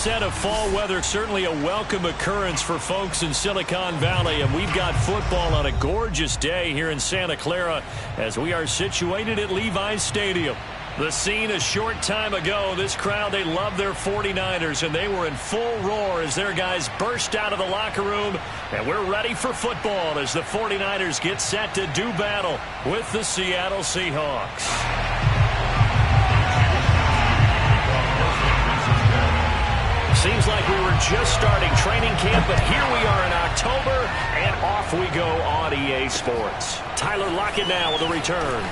set of fall weather, certainly a welcome occurrence for folks in Silicon Valley. And we've got football on a gorgeous day here in Santa Clara as we are situated at Levi's Stadium. The scene a short time ago, this crowd, they love their 49ers, and they were in full roar as their guys burst out of the locker room. And we're ready for football as the 49ers get set to do battle with the Seattle Seahawks. Seems like we were just starting training camp, but here we are in October, and off we go on EA Sports. Tyler Lockett now with a return.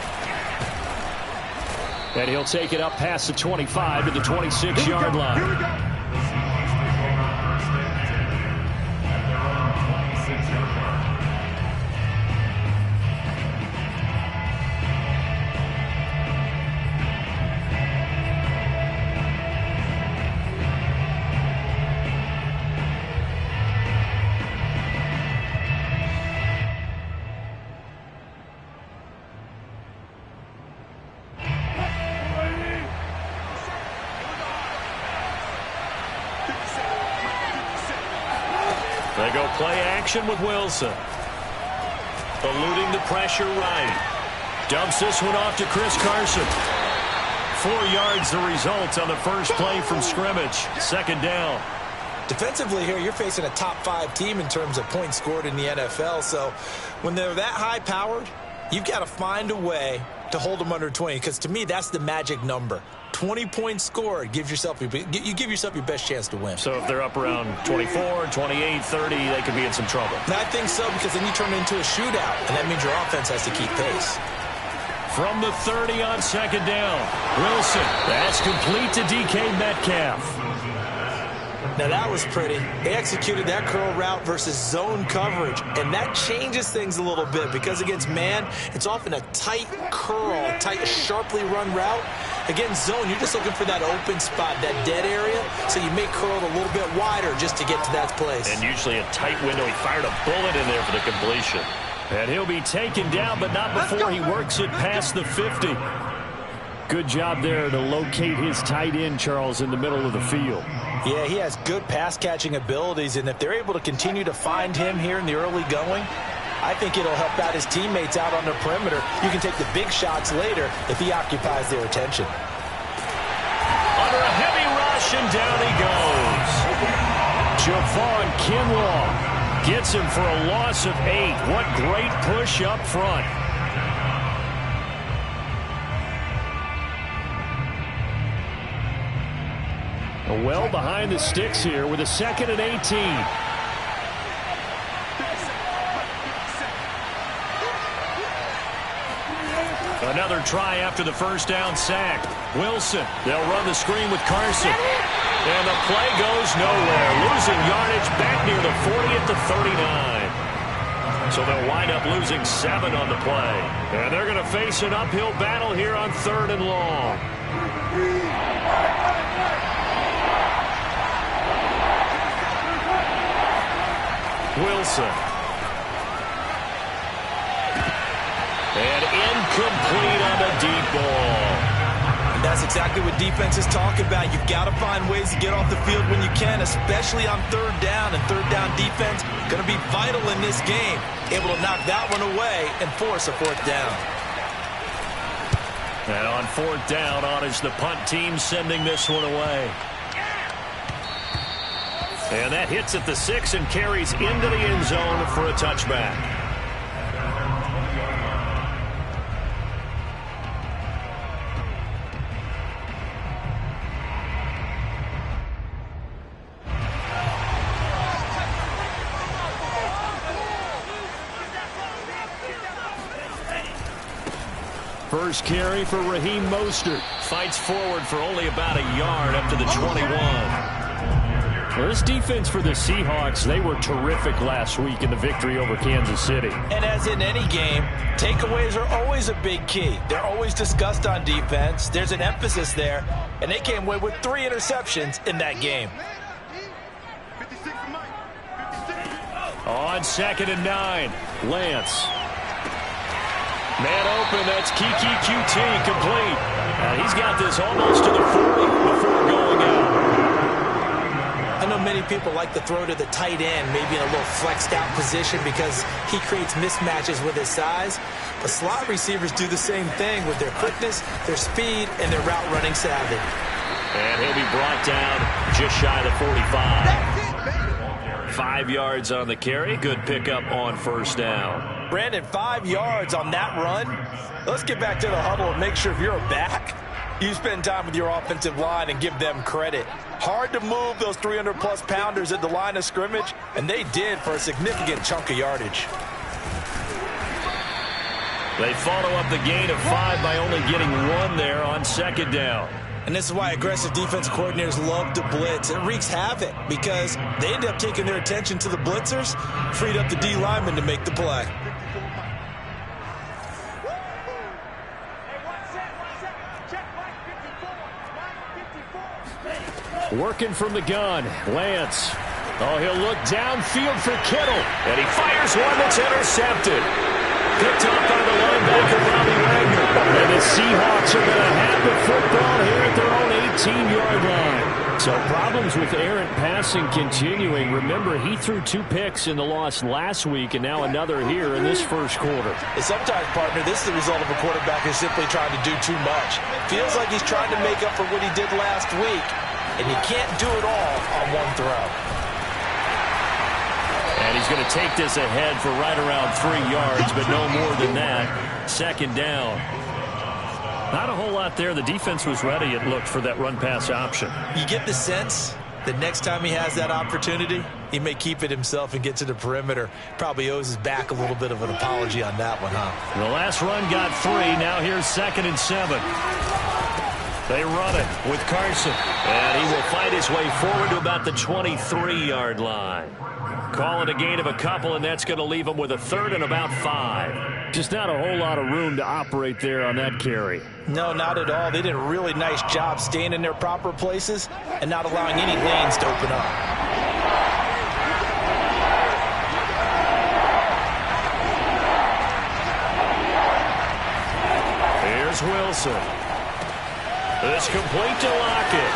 And he'll take it up past the 25 to the 26-yard line. They go play action with Wilson. Eluding the pressure right. Dumps this one off to Chris Carson. 4 yards the result on the first play from scrimmage. Second down. Defensively here, you're facing a top 5 team in terms of points scored in the NFL. So when they're that high-powered, you've got to find a way to hold them under 20. Because to me, that's the magic number. 20 points scored, you give yourself your best chance to win. So if they're up around 24, 28, 30, they could be in some trouble. And I think so, because then you turn it into a shootout, and that means your offense has to keep pace. From the 30 on second down, Wilson. That's complete to DK Metcalf. Now that was pretty. They executed that curl route versus zone coverage, and that changes things a little bit because against man, it's often a tight curl, tight, sharply run route. Against zone, you're just looking for that open spot, that dead area, so you may curl it a little bit wider just to get to that place. And usually a tight window. He fired a bullet in there for the completion. And he'll be taken down, but not before he works it past the 50. Good job there to locate his tight end, Charles, in the middle of the field. Yeah, he has good pass-catching abilities, and if they're able to continue to find him here in the early going, I think it'll help out his teammates out on the perimeter. You can take the big shots later if he occupies their attention. Under a heavy rush, and down he goes. Javon Kinlaw gets him for a loss of 8. What great push up front. Well behind the sticks here with a 2nd and 18. Another try after the first down sack. Wilson, they'll run the screen with Carson. And the play goes nowhere. Losing yardage back near the 40 at the 39. So they'll wind up losing 7 on the play. And they're going to face an uphill battle here on 3rd and long. Wilson. And incomplete on the deep ball. And that's exactly what defenses talk about. You've got to find ways to get off the field when you can, especially on 3rd down. And 3rd down defense going to be vital in this game. Able to knock that one away and force a 4th down. And on 4th down, on is the punt team sending this one away. And that hits at the 6 and carries into the end zone for a touchback. First carry for Raheem Mostert. Fights forward for only about a yard up to the 21. Well, this defense for the Seahawks, they were terrific last week in the victory over Kansas City. And as in any game, takeaways are always a big key. They're always discussed on defense. There's an emphasis there, and they came away with 3 interceptions in that game. On 2nd and 9, Lance. Man open, that's Kiki QT, complete. And he's got this almost to the 40 before going out. many people like to throw to the tight end, maybe in a little flexed out position because he creates mismatches with his size. But slot receivers do the same thing with their quickness, their speed, and their route running savvy. And he'll be brought down just shy of the 45. 5 yards on the carry. Good pickup on first down. Brandon, 5 yards on that run. Let's get back to the huddle and make sure if you're a back, you spend time with your offensive line and give them credit. Hard to move those 300-plus pounders at the line of scrimmage, and they did for a significant chunk of yardage. They follow up the gain of 5 by only getting 1 there on second down. And this is why aggressive defense coordinators love to blitz. It wreaks havoc because they end up taking their attention to the blitzers, freed up the D lineman to make the play. Working from the gun, Lance. Oh, he'll look downfield for Kittle. And he fires one that's intercepted. Picked off by the linebacker, Bobby Wagner. And the Seahawks are going to have the football here at their own 18-yard line. So problems with errant passing continuing. Remember, he threw 2 picks in the loss last week and now another here in this first quarter. And sometimes, partner, this is the result of a quarterback who's simply trying to do too much. Feels like he's trying to make up for what he did last week, and you can't do it all on one throw. And he's going to take this ahead for right around 3 yards, but no more than that. Second down. Not a whole lot there. The defense was ready, it looked, for that run-pass option. You get the sense that next time he has that opportunity, he may keep it himself and get to the perimeter. Probably owes his back a little bit of an apology on that one, huh? The last run got 3. Now here's 2nd and 7. They run it with Carson. And he will fight his way forward to about the 23-yard line. Call it a gain of a couple, and that's going to leave him with a 3rd and about 5. Just not a whole lot of room to operate there on that carry. No, not at all. They did a really nice job staying in their proper places and not allowing any lanes to open up. Here's Wilson. It's complete to Lockett.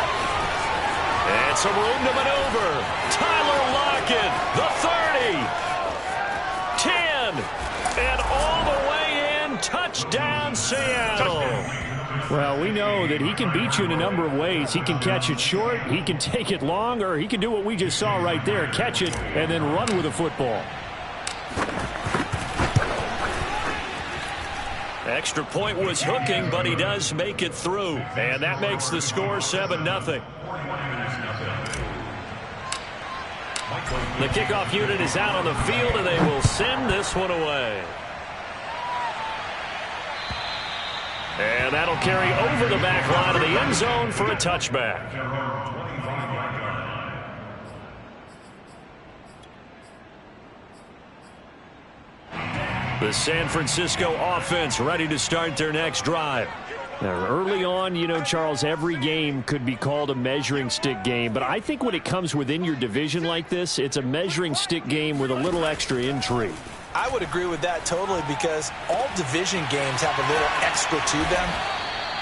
And some room to maneuver. Tyler Lockett, the 30. 10. And all the way in. Touchdown, Seattle. Well, we know that he can beat you in a number of ways. He can catch it short, he can take it long, or he can do what we just saw right there, catch it and then run with the football. Extra point was hooking, but he does make it through. And that makes the score 7-0. The kickoff unit is out on the field, and they will send this one away. And that'll carry over the back line of the end zone for a touchback. The San Francisco offense ready to start their next drive. Now, early on, you know, Charles, every game could be called a measuring stick game. But I think when it comes within your division like this, it's a measuring stick game with a little extra intrigue. I would agree with that totally because all division games have a little extra to them.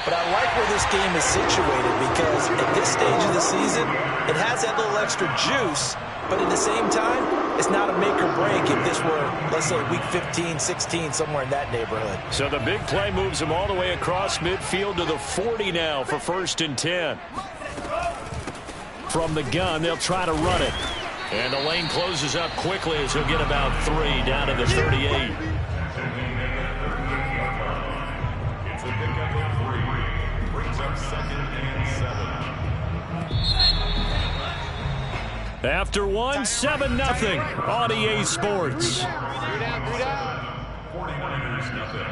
But I like where this game is situated because at this stage of the season, it has that little extra juice. But at the same time, it's not a make or break if this were, let's say, week 15, 16, somewhere in that neighborhood. So the big play moves them all the way across midfield to the 40 now for 1st and 10. From the gun, they'll try to run it. And the lane closes up quickly as he'll get about 3 down to the 38. It's a pickup of 3. Brings up 2nd and 7. After 1, 7-0 on EA Sports. 49ers nothing.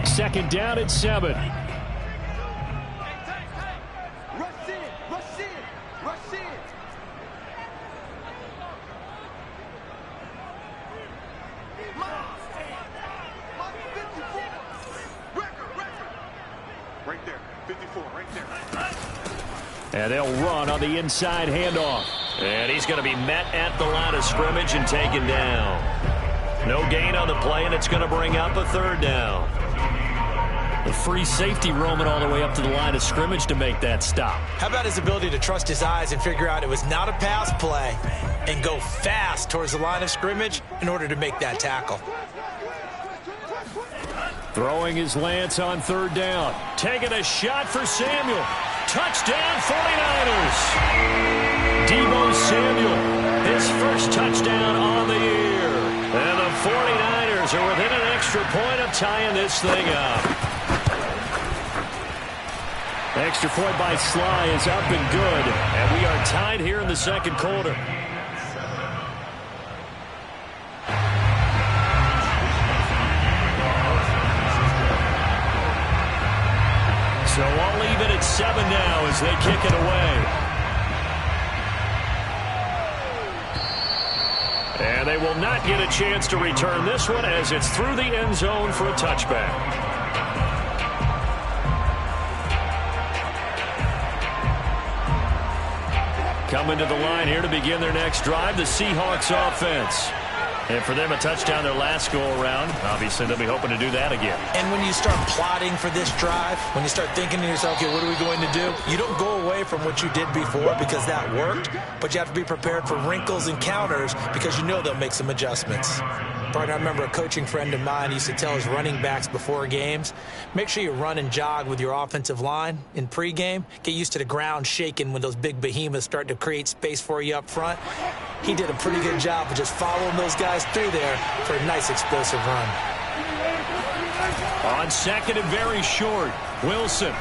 Second down at 7. Right there, 54, right there. And they'll run on the inside handoff. And he's going to be met at the line of scrimmage and taken down. No gain on the play, and it's going to bring up a 3rd down. The free safety roaming all the way up to the line of scrimmage to make that stop. How about his ability to trust his eyes and figure out it was not a pass play and go fast towards the line of scrimmage in order to make that tackle. Throwing his Lance on third down. Taking a shot for Samuel. Touchdown 49ers. Deebo Samuel, his first touchdown on the year. And the 49ers are within an extra point of tying this thing up. Extra point by Sly is up and good. And we are tied here in the second quarter. So I'll leave it at 7 now as they kick it away. And they will not get a chance to return this one as it's through the end zone for a touchback. Coming to the line here to begin their next drive, the Seahawks offense. And for them, a touchdown their last go-around. Obviously, they'll be hoping to do that again. And when you start plotting for this drive, when you start thinking to yourself, okay, what are we going to do? You don't go away from what you did before because that worked, but you have to be prepared for wrinkles and counters because you know they'll make some adjustments. Partner, I remember a coaching friend of mine used to tell his running backs before games, make sure you run and jog with your offensive line in pregame. Get used to the ground shaking when those big behemoths start to create space for you up front. He did a pretty good job of just following those guys through there for a nice explosive run. On second and very short, Wilson.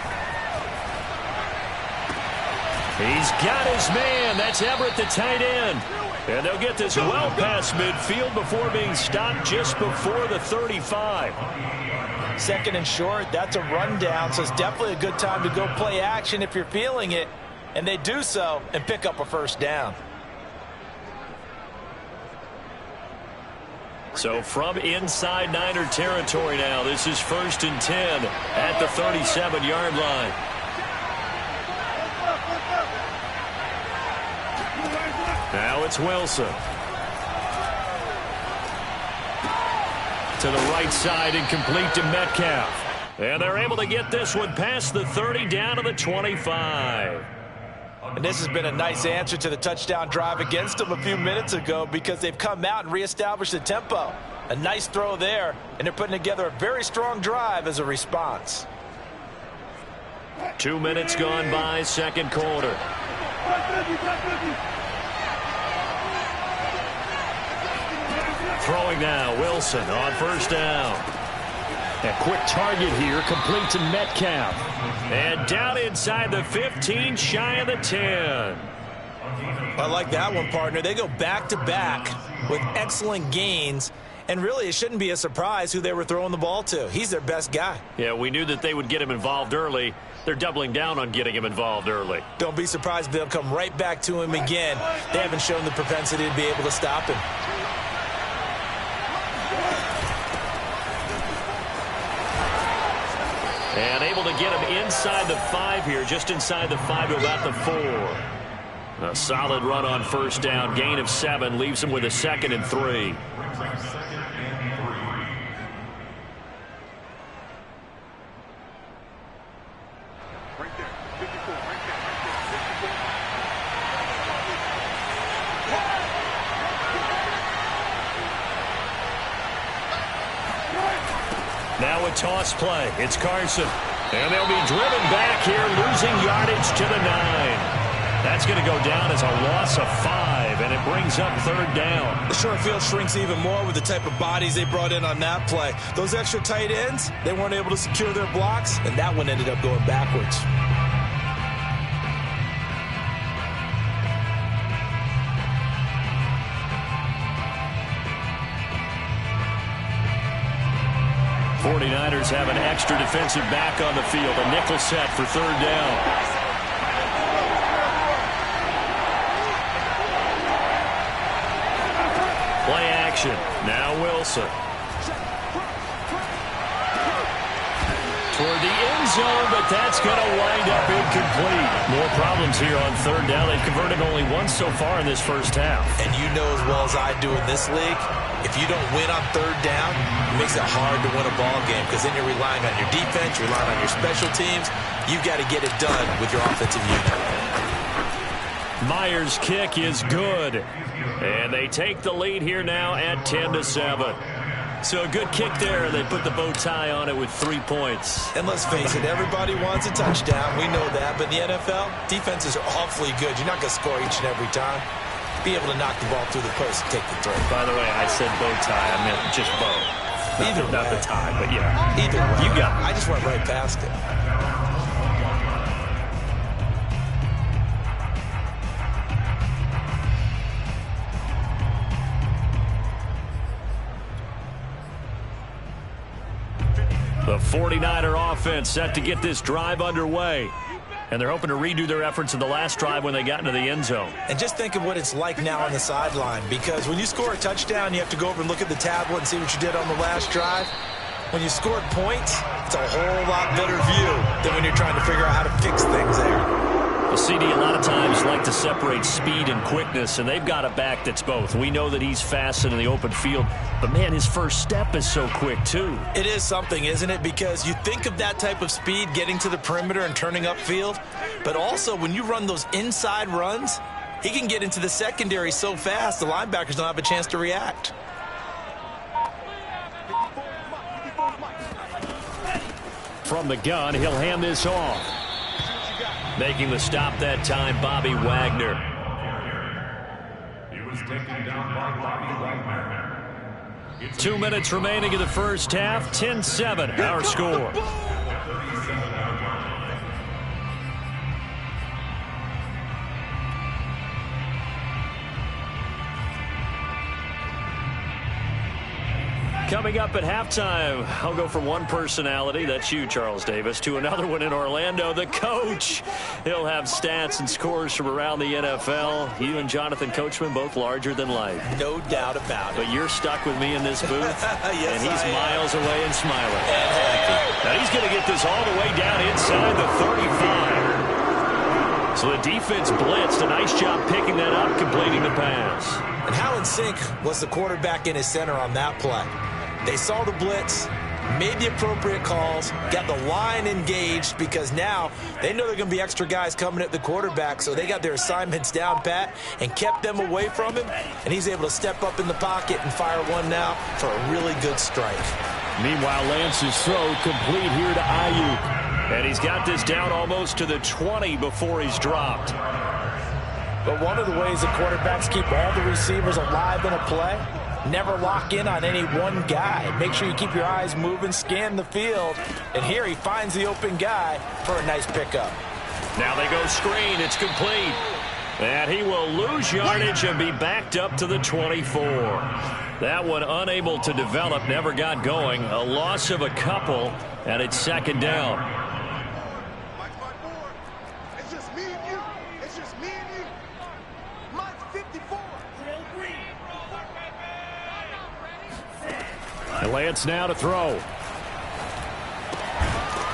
He's got his man. That's Everett, the tight end. And they'll get this well past midfield before being stopped just before the 35. Second and short, that's a rundown, so it's definitely a good time to go play action if you're feeling it. And they do so and pick up a first down. So from inside Niner territory now, this is 1st and 10 at the 37-yard line. Now it's Wilson. To the right side and complete to Metcalf. And they're able to get this one past the 30 down to the 25. And this has been a nice answer to the touchdown drive against them a few minutes ago because they've come out and reestablished the tempo. A nice throw there, and they're putting together a very strong drive as a response. 2 minutes gone by, second quarter. Throwing now, Wilson on first down. A quick target here, complete to Metcalf. And down inside the 15, shy of the 10. I like that one, partner. They go back-to-back with excellent gains. And really, it shouldn't be a surprise who they were throwing the ball to. He's their best guy. Yeah, we knew that they would get him involved early. They're doubling down on getting him involved early. Don't be surprised if they'll come right back to him again. They haven't shown the propensity to be able to stop him. And able to get him inside the 5 here, just inside the 5 to about the 4. A solid run on first down, gain of 7, leaves him with a 2nd and 3. Now a toss play. It's Carson. And they'll be driven back here, losing yardage to the 9. That's going to go down as a loss of 5, and it brings up third down. The short field shrinks even more with the type of bodies they brought in on that play. Those extra tight ends, they weren't able to secure their blocks, and that one ended up going backwards. '49ers have an extra defensive back on the field. A nickel set for third down. Play action. Now Wilson. toward the end zone, but that's going to wind up incomplete. More problems here on third down. They've converted only once so far in this first half. And you know as well as I do in this league, if you don't win on third down, it makes it hard to win a ball game because then you're relying on your defense, you're relying on your special teams. You've got to get it done with your offensive unit. Myers' kick is good. And they take the lead here now at 10-7. So a good kick there, and they put the bow tie on it with 3 points. And let's face it, everybody wants a touchdown. We know that. But in the NFL, defenses are awfully good. You're not going to score each and every time. Be able to knock the ball through the post and take the throw. By the way, I said bow tie. I meant just bow. Not the tie, but yeah. Either way. You got it. I just went right past it. The 49er offense set to get this drive underway. And they're hoping to redo their efforts in the last drive when they got into the end zone. And just think of what it's like now on the sideline, because when you score a touchdown, you have to go over and look at the tablet and see what you did on the last drive. When you scored points, it's a whole lot better view than when you're trying to figure out how to fix things there. The CD a lot of times like to separate speed and quickness, and they've got a back that's both. We know that he's fast in the open field, but man, his first step is so quick too. It is something, isn't it? Because you think of that type of speed getting to the perimeter and turning upfield, but also when you run those inside runs, he can get into the secondary so fast the linebackers don't have a chance to react. From the gun, he'll hand this off. Making the stop that time, Bobby Wagner. He was taken down by Bobby Wagner. 2 minutes remaining in the first half. 10-7, our score. Coming up at halftime, I'll go from one personality, that's you, Charles Davis, to another one in Orlando, the coach. He'll have stats and scores from around the NFL. You and Jonathan Coachman, both larger than life. No doubt about it. But you're stuck with me in this booth, yes, and he's I am. Miles away and smiling. And happy. Now he's going to get this all the way down inside the 35. So the defense blitzed. A nice job picking that up, completing the pass. And how in sync was the quarterback in his center on that play? They saw the blitz, made the appropriate calls, got the line engaged because now they know there are going to be extra guys coming at the quarterback, so they got their assignments down pat and kept them away from him, and he's able to step up in the pocket and fire one now for a really good strike. Meanwhile, Lance's throw complete here to Ayuk. And he's got this down almost to the 20 before he's dropped. But one of the ways the quarterbacks keep all the receivers alive in a play, never lock in on any one guy. Make sure you keep your eyes moving, scan the field. And here he finds the open guy for a nice pickup. Now they go screen. It's complete. And he will lose yardage and be backed up to the 24. That one unable to develop, never got going. A loss of a couple, and it's second down. It's just me and you. It's just me and you. Mine's 54. And Lance now to throw.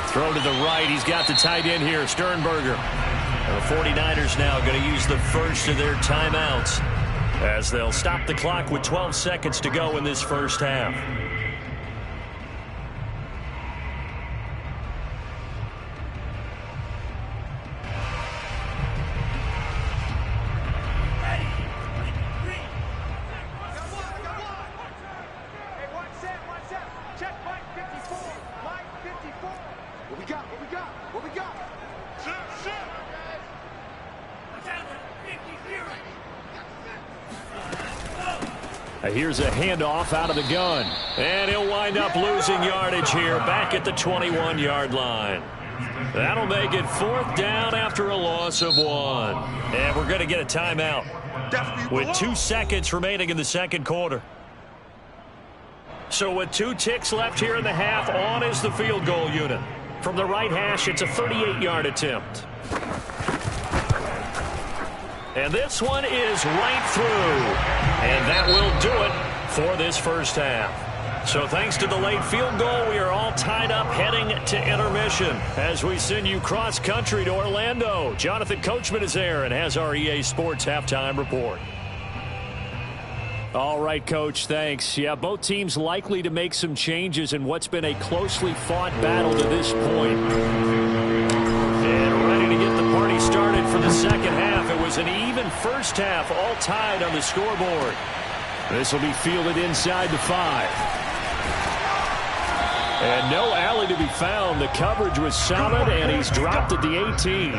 Throw to the right. He's got the tight end here, Sternberger. And the 49ers now going to use the first of their timeouts as they'll stop the clock with 12 seconds to go in this first half. Here's a handoff out of the gun. And he'll wind up losing yardage here back at the 21-yard line. That'll make it fourth down after a loss of 1. And we're going to get a timeout with 2 seconds remaining in the second quarter. So with 2 ticks left here in the half, on is the field goal unit. From the right hash, it's a 38-yard attempt. And this one is right through. And that will do it for this first half. So thanks to the late field goal, we are all tied up heading to intermission as we send you cross-country to Orlando. Jonathan Coachman is there and has our EA Sports halftime report. All right, Coach, thanks. Yeah, both teams likely to make some changes in what's been a closely fought battle to this point. And ready to get the party started for the second half. It was an even first half, all tied on the scoreboard. This will be fielded inside the 5. And no alley to be found. The coverage was solid, and he's dropped at the 18.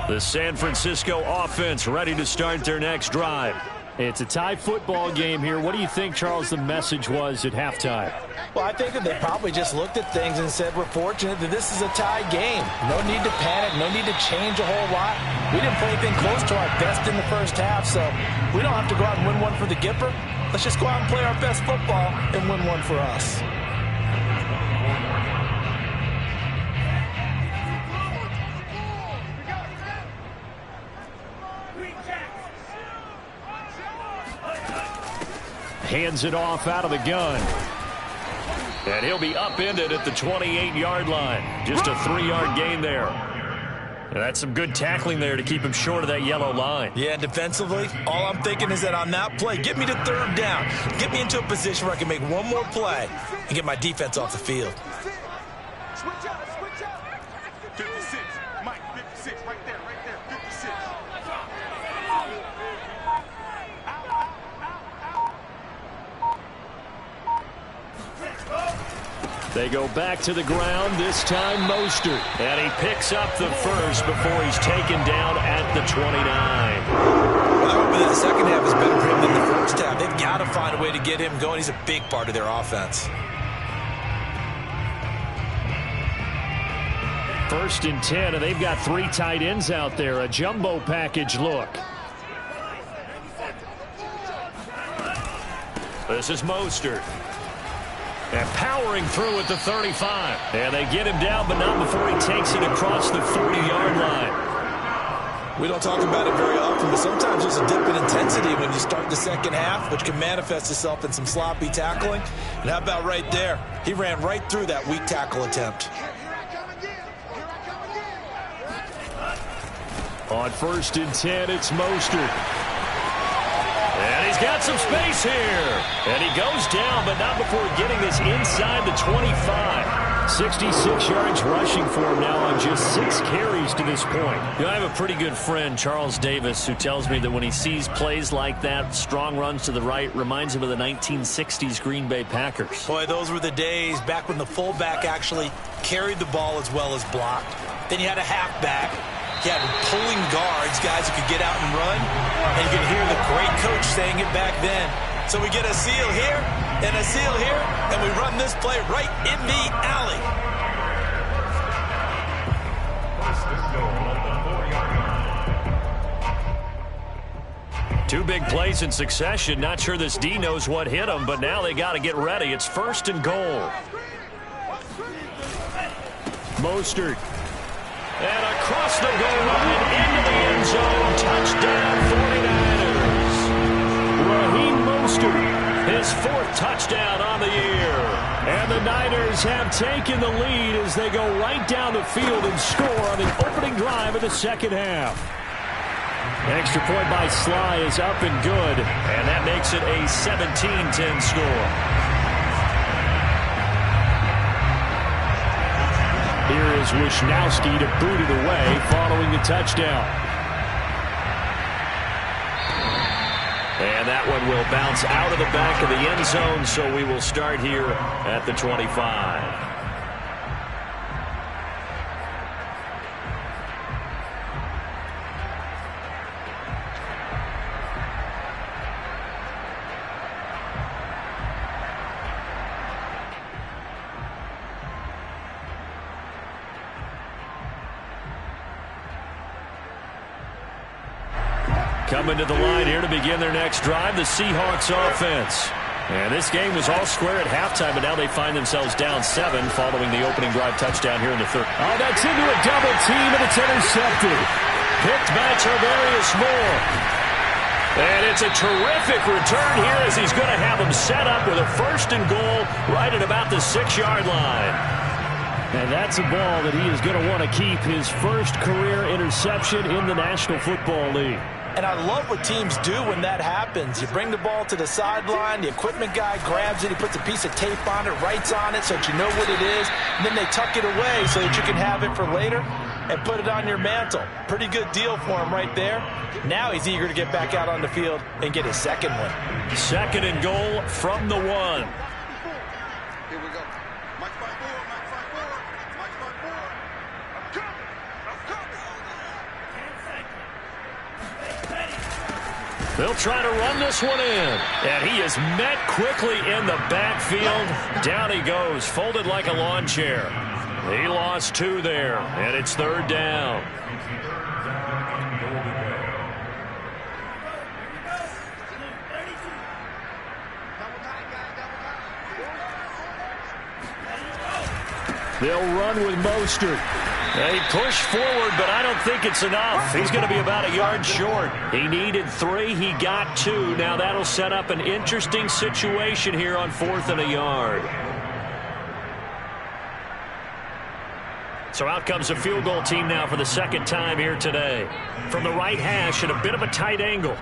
The San Francisco offense ready to start their next drive. It's a tie football game here. What do you think, Charles, the message was at halftime? Well, I think that they probably just looked at things and said, we're fortunate that this is a tie game. No need to panic, no need to change a whole lot. We didn't play anything close to our best in the first half, so we don't have to go out and win one for the Gipper. Let's just go out and play our best football and win one for us. Hands it off out of the gun. And he'll be upended at the 28-yard line. Just a 3-yard gain there. And that's some good tackling there to keep him short of that yellow line. Yeah, defensively, all I'm thinking is that on that play, get me to third down. Get me into a position where I can make one more play and get my defense off the field. Switch out, switch out. 56, Mike, 56, right there, 56. They go back to the ground, this time Mostert. And he picks up the first before he's taken down at the 29. Well, they're hoping that the second half is better for him than the first half. They've got to find a way to get him going. He's a big part of their offense. 1st and 10, and they've got 3 tight ends out there. A jumbo package look. This is Mostert. And powering through at the 35. And they get him down, but not before he takes it across the 40-yard line. We don't talk about it very often, but sometimes there's a dip in intensity when you start the second half, which can manifest itself in some sloppy tackling. And how about right there? He ran right through that weak tackle attempt. On 1st and 10, it's Mostert. And he's got some space here. And he goes down, but not before getting this inside the 25. 66 yards rushing for him now on just 6 carries to this point. You know, I have a pretty good friend, Charles Davis, who tells me that when he sees plays like that, strong runs to the right, reminds him of the 1960s Green Bay Packers. Boy, those were the days back when the fullback actually carried the ball as well as blocked. Then you had a halfback. You had pulling guards, guys who could get out and run. And you could hear the great coach saying it back then. So we get a seal here and a seal here, and we run this play right in the alley. Two big plays in succession. Not sure this D knows what hit him, but now they got to get ready. It's 1st and goal. Mostert. And across the goal line into the end zone. Touchdown 49ers. Raheem Mostert, his 4th touchdown on the year. And the Niners have taken the lead as they go right down the field and score on the opening drive of the second half. Extra point by Sly is up and good. And that makes it a 17-10 score. Here is Wisnowski to boot it away following the touchdown. And that one will bounce out of the back of the end zone, so we will start here at the 25. Coming to the line here to begin their next drive, the Seahawks offense. And this game was all square at halftime, but now they find themselves down 7 following the opening drive touchdown here in the 3rd. Oh, that's into a double team, and it's intercepted. Picked by Tarvarius Moore. And it's a terrific return here as he's going to have him set up with a 1st and goal right at about the 6-yard line. And that's a ball that he is going to want to keep, his first career interception in the National Football League. And I love what teams do when that happens. You bring the ball to the sideline, the equipment guy grabs it, he puts a piece of tape on it, writes on it so that you know what it is, and then they tuck it away so that you can have it for later and put it on your mantle. Pretty good deal for him right there. Now he's eager to get back out on the field and get his second one. 2nd and goal from the 1. Here we go. Mike 5-4, Mike 5-4, Mike 5-4. I'm coming. I'm coming. They'll try to run this one in. And he is met quickly in the backfield. Down he goes, folded like a lawn chair. He lost 2 there, and it's 3rd down. They'll run with Mostert. They push forward, but I don't think it's enough. He's going to be about a yard short. He needed 3. He got 2. Now that'll set up an interesting situation here on 4th and a yard. So out comes the field goal team now for the 2nd time here today. From the right hash at a bit of a tight angle.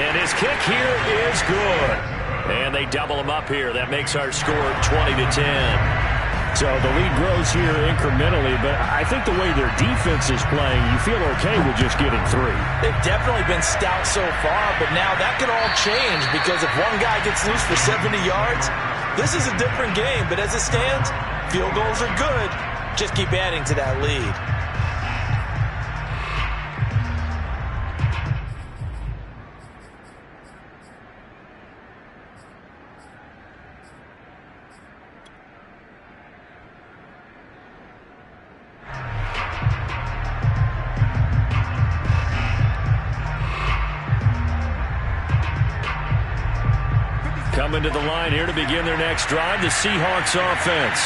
And his kick here is good. And they double him up here. That makes our score 20-10. So the lead grows here incrementally, but I think the way their defense is playing, you feel okay with just getting 3. They've definitely been stout so far, but now that could all change because if one guy gets loose for 70 yards, this is a different game. But as it stands, field goals are good. Just keep adding to that lead. Coming to the line here to begin their next drive, the Seahawks offense.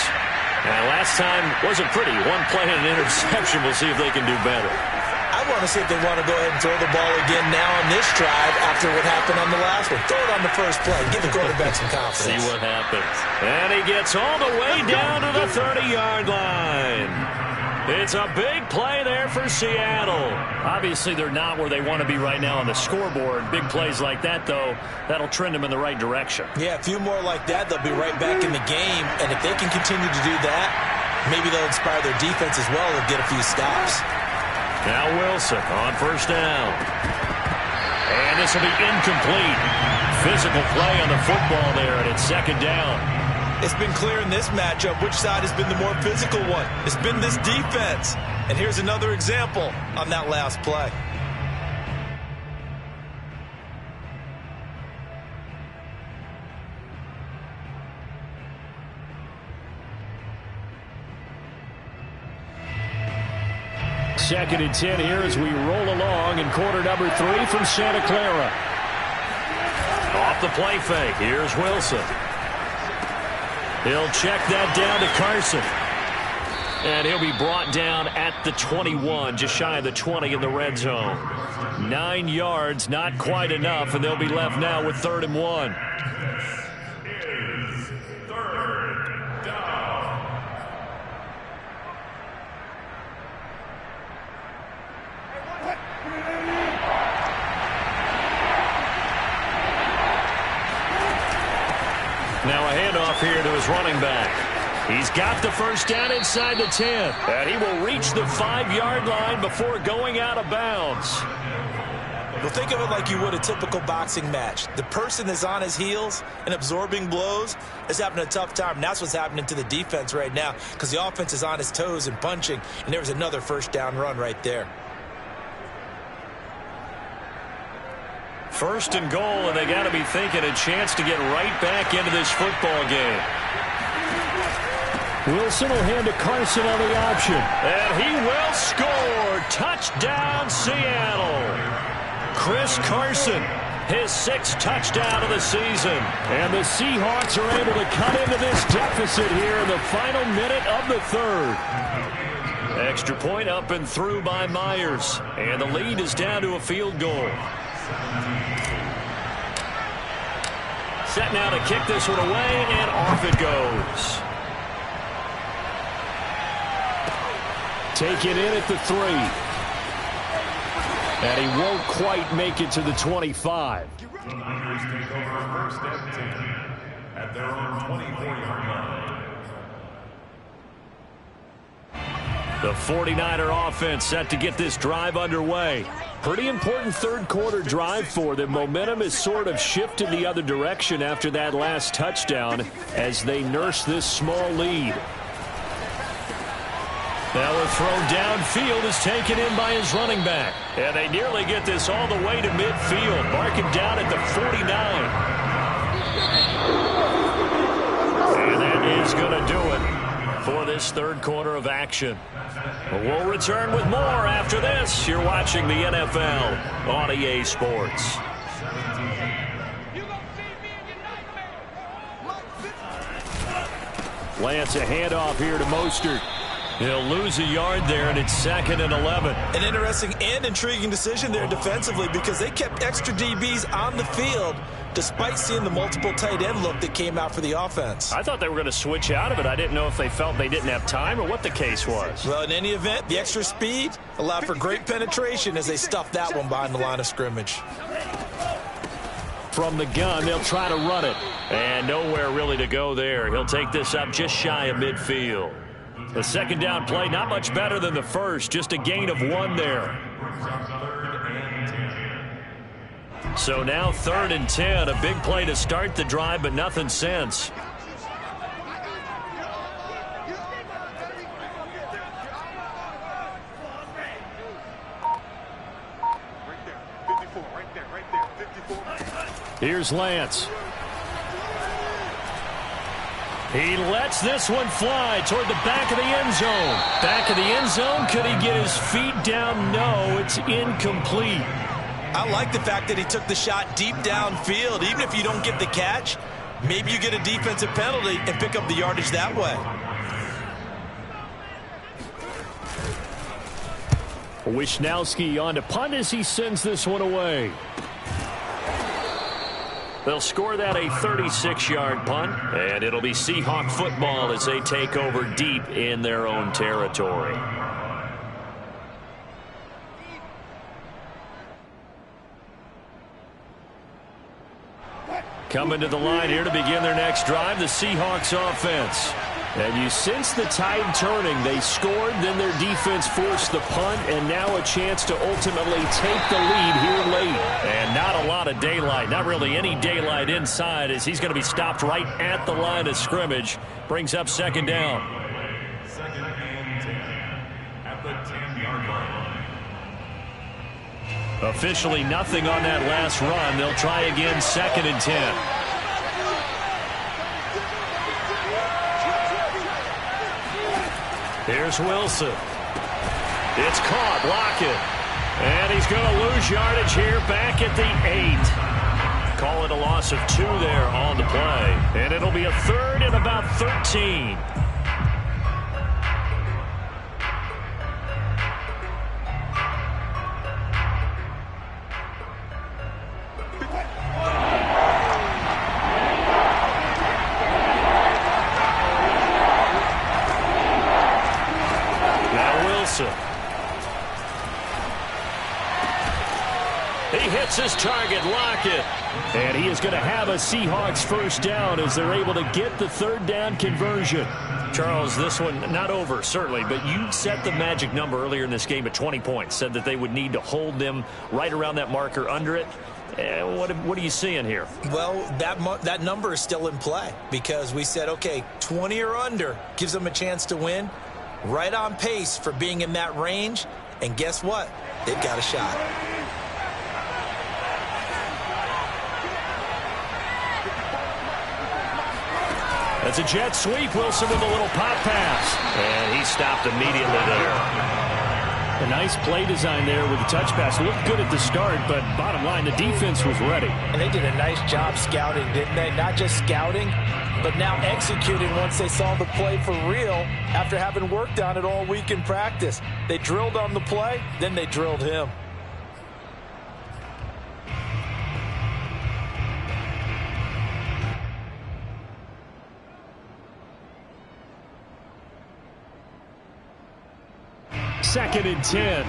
And last time wasn't pretty. 1 play and an interception. We'll see if they can do better. I want to see if they want to go ahead and throw the ball again now on this drive after what happened on the last one. Throw it on the first play. Give the quarterback some confidence. See what happens. And he gets all the way down to the 30-yard line. It's a big play there for Seattle. Obviously, they're not where they want to be right now on the scoreboard. Big plays like that, though, that'll trend them in the right direction. Yeah, a few more like that, they'll be right back in the game. And if they can continue to do that, maybe they'll inspire their defense as well and get a few stops. Now Wilson on 1st down. And this will be incomplete. Physical play on the football there, and it's 2nd down. It's been clear in this matchup which side has been the more physical one. It's been this defense. And here's another example on that last play. Second and 10 here as we roll along in quarter number 3 from Santa Clara. Off the play fake. Here's Wilson. He'll check that down to Carson. And he'll be brought down at the 21, just shy of the 20 in the red zone. 9 yards, not quite enough, and they'll be left now with 3rd and 1. Now a handoff here to his running back. He's got the 1st down inside the 10. And he will reach the 5-yard line before going out of bounds. Well, think of it like you would a typical boxing match. The person is on his heels and absorbing blows is having a tough time. And that's what's happening to the defense right now because the offense is on his toes and punching. And there was another 1st down run right there. 1st and goal, and they got to be thinking a chance to get right back into this football game. Wilson will hand to Carson on the option. And he will score. Touchdown, Seattle. Chris Carson, his 6th touchdown of the season. And the Seahawks are able to cut into this deficit here in the final minute of the 3rd. Extra point up and through by Myers. And the lead is down to a field goal. Set now to kick this one away, and off it goes. Take it in at the 3. And he won't quite make it to the 25. The Niners take over first and 10 at their own 24-yard line. The 49er offense set to get this drive underway. Pretty important third-quarter drive for them. Momentum has sort of shifted the other direction after that last touchdown as they nurse this small lead. Now a throw downfield is taken in by his running back. And they nearly get this all the way to midfield. Mark him down at the 49. And that is going to do it for this third quarter of action. We'll return with more after this. You're watching the NFL on EA Sports. Lance, a handoff here to Mostert. He'll lose a yard there, and it's 2nd and 11. An interesting and intriguing decision there defensively because they kept extra DBs on the field despite seeing the multiple tight end look that came out for the offense. I thought they were going to switch out of it. I didn't know if they felt they didn't have time or what the case was. Well, in any event, the extra speed allowed for great penetration as they stuffed that one behind the line of scrimmage. From the gun, they'll try to run it. And nowhere really to go there. He'll take this up just shy of midfield. The second down play, not much better than the first. Just a gain of 1 there. So now 3rd and 10. A big play to start the drive, but nothing since. Here's Lance. He lets this one fly toward the back of the end zone. Back of the end zone. Could he get his feet down? No, it's incomplete. I like the fact that he took the shot deep downfield. Even if you don't get the catch, maybe you get a defensive penalty and pick up the yardage that way. Wisnowski on to punt as he sends this one away. They'll score that a 36-yard punt, and it'll be Seahawk football as they take over deep in their own territory. Coming to the line here to begin their next drive, the Seahawks offense. And you sense the tide turning. They scored, then their defense forced the punt, and now a chance to ultimately take the lead here late. And not a lot of daylight, not really any daylight inside as he's going to be stopped right at the line of scrimmage. Brings up 2nd down. 2nd and 10 at the 10-yard line. Officially nothing on that last run. They'll try again 2nd and 10. Here's Wilson. It's caught. Lockett. And he's going to lose yardage here back at the 8. Call it a loss of 2 there on the play. And it'll be a 3rd and about 13. He hits his target, Lockett. And he is going to have a Seahawks first down as they're able to get the 3rd down conversion. Charles, this one not over, certainly, but you set the magic number earlier in this game at 20 points, said that they would need to hold them right around that marker under it. What are you seeing here? Well, that number is still in play because we said, okay, 20 or under gives them a chance to win. Right on pace for being in that range. And guess what? They've got a shot. That's a jet sweep. Wilson with a little pop pass. And he stopped immediately there. A nice play design there with the touch pass. Looked good at the start, but bottom line, the defense was ready. And they did a nice job scouting, didn't they? Not just scouting, but now executing once they saw the play for real after having worked on it all week in practice. They drilled on the play, then they drilled him. Second and 10.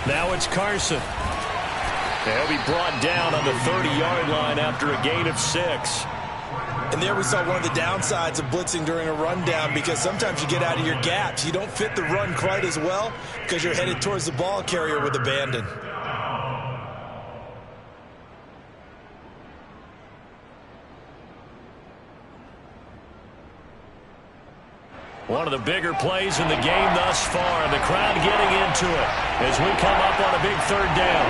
Now it's Carson. He'll be brought down on the 30-yard line after a gain of 6. And there we saw one of the downsides of blitzing during a rundown, because sometimes you get out of your gaps. You don't fit the run quite as well because you're headed towards the ball carrier with abandon. One of the bigger plays in the game thus far, and the crowd getting into it as we come up on a big third down.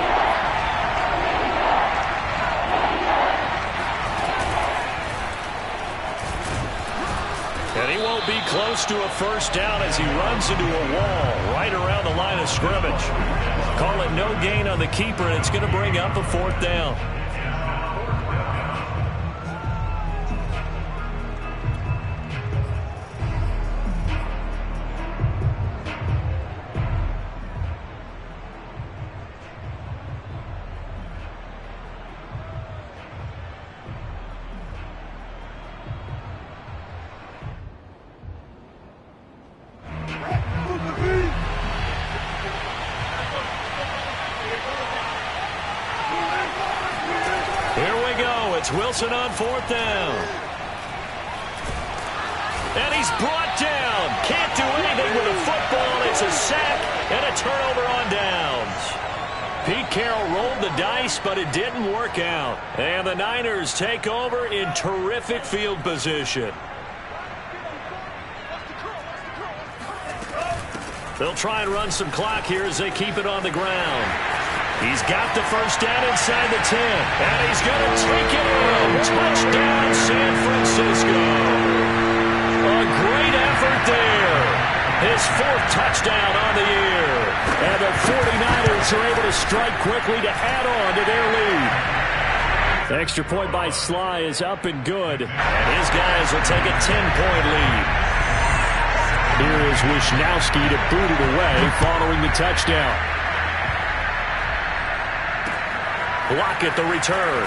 And he won't be close to a first down as he runs into a wall right around the line of scrimmage. Call it no gain on the keeper, and it's going to bring up a fourth down. Wilson on fourth down. And he's brought down. Can't do anything with a football. It's a sack and a turnover on downs. Pete Carroll rolled the dice, but it didn't work out. And the Niners take over in terrific field position. They'll try and run some clock here as they keep it on the ground. He's got the first down inside the 10. And he's going to take it in. Touchdown, San Francisco. A great effort there. His fourth touchdown on the year. And the 49ers are able to strike quickly to add on to their lead. The extra point by Sly is up and good. And his guys will take a 10-point lead. Here is Wisnowski to boot it away following the touchdown. Block at the return.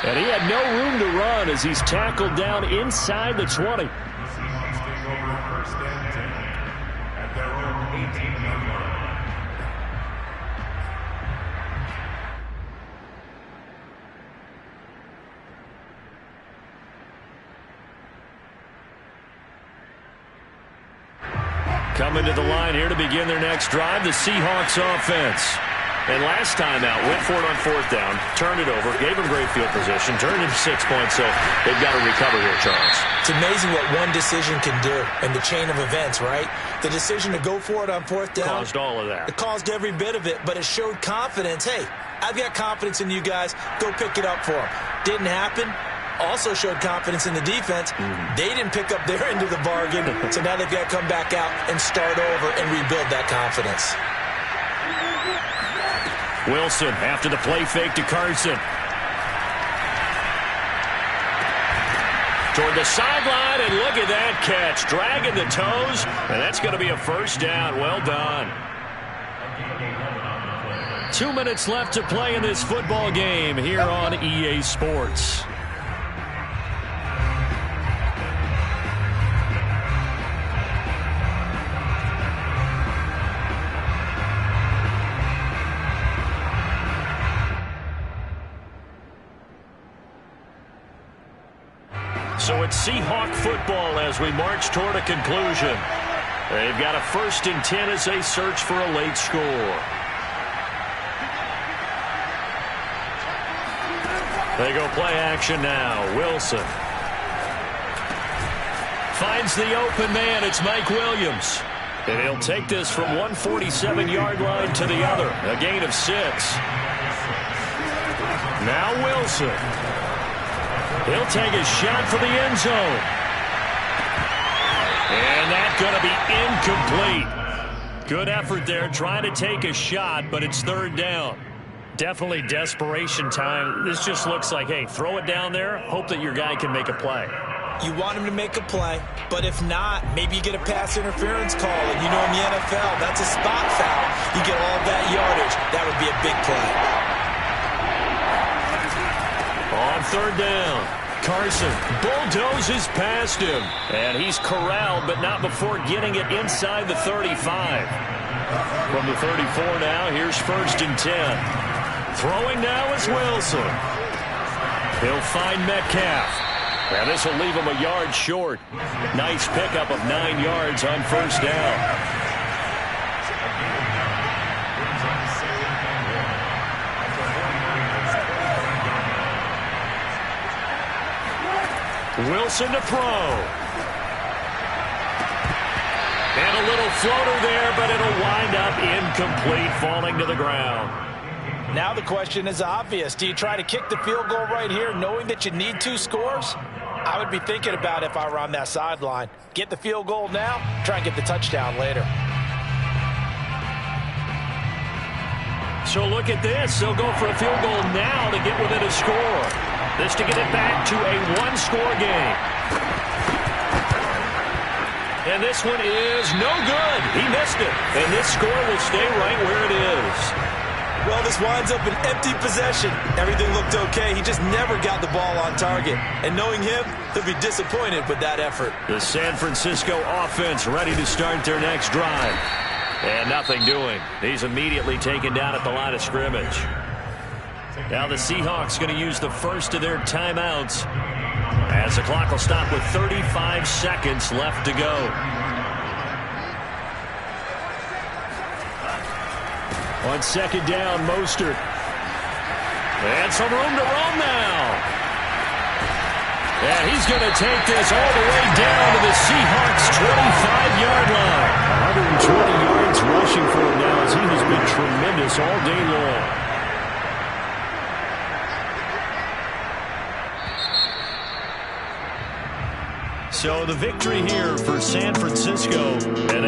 And he had no room to run as he's tackled down inside the 20. Seahawks take over first and 10 at their own 18-yard line. Coming to the line here to begin their next drive, the Seahawks offense. And last time out, went for it on fourth down, turned it over, gave them great field position, turned it into 6 points, so they've got to recover here, Charles. It's amazing what one decision can do in the chain of events, right? The decision to go for it on fourth down. Caused all of that. It caused every bit of it, but it showed confidence. Hey, I've got confidence in you guys. Go pick it up for them. Didn't happen. Also showed confidence in the defense. They didn't pick up their end of the bargain, so now they've got to come back out and start over and rebuild that confidence. Wilson after the play fake to Carson. Toward the sideline, and look at that catch. Dragging the toes, and that's going to be a first down. Well done. 2 minutes left to play in this football game here on EA Sports. So it's Seahawk football as we march toward a conclusion. They've got a 1st and 10 as they search for a late score. They go play action now. Wilson finds the open man. It's Mike Williams. And he'll take this from 147-yard line to the other. A gain of 6. Now Wilson. He'll take a shot for the end zone. And that's going to be incomplete. Good effort there trying to take a shot, but it's third down. Definitely desperation time. This just looks like, hey, throw it down there, hope that your guy can make a play. You want him to make a play, but if not, maybe you get a pass interference call. And you know in the NFL, that's a spot foul. You get all that yardage. That would be a big play. On third down, Carson bulldozes past him. And he's corralled, but not before getting it inside the 35. From the 34 now, here's 1st and 10. Throwing now is Wilson. He'll find Metcalf. And this will leave him a yard short. Nice pickup of 9 yards on 1st down. Wilson to throw. And a little floater there, but it'll wind up incomplete, falling to the ground. Now the question is obvious. Do you try to kick the field goal right here knowing that you need 2 scores? I would be thinking about it if I were on that sideline. Get the field goal now, try and get the touchdown later. So look at this. They'll go for a field goal now to get within a score. This to get it back to a 1-score game. And this one is no good. He missed it. And this score will stay right where it is. Well, this winds up an empty possession. Everything looked okay. He just never got the ball on target. And knowing him, he'll be disappointed with that effort. The San Francisco offense ready to start their next drive. And nothing doing. He's immediately taken down at the line of scrimmage. Now the Seahawks going to use the first of their timeouts as the clock will stop with 35 seconds left to go. On 2nd down, Mostert. And some room to roam now. And he's going to take this all the way down to the Seahawks' 25-yard line. 120 yards rushing for him now as he has been tremendous all day long. So the victory here for San Francisco. And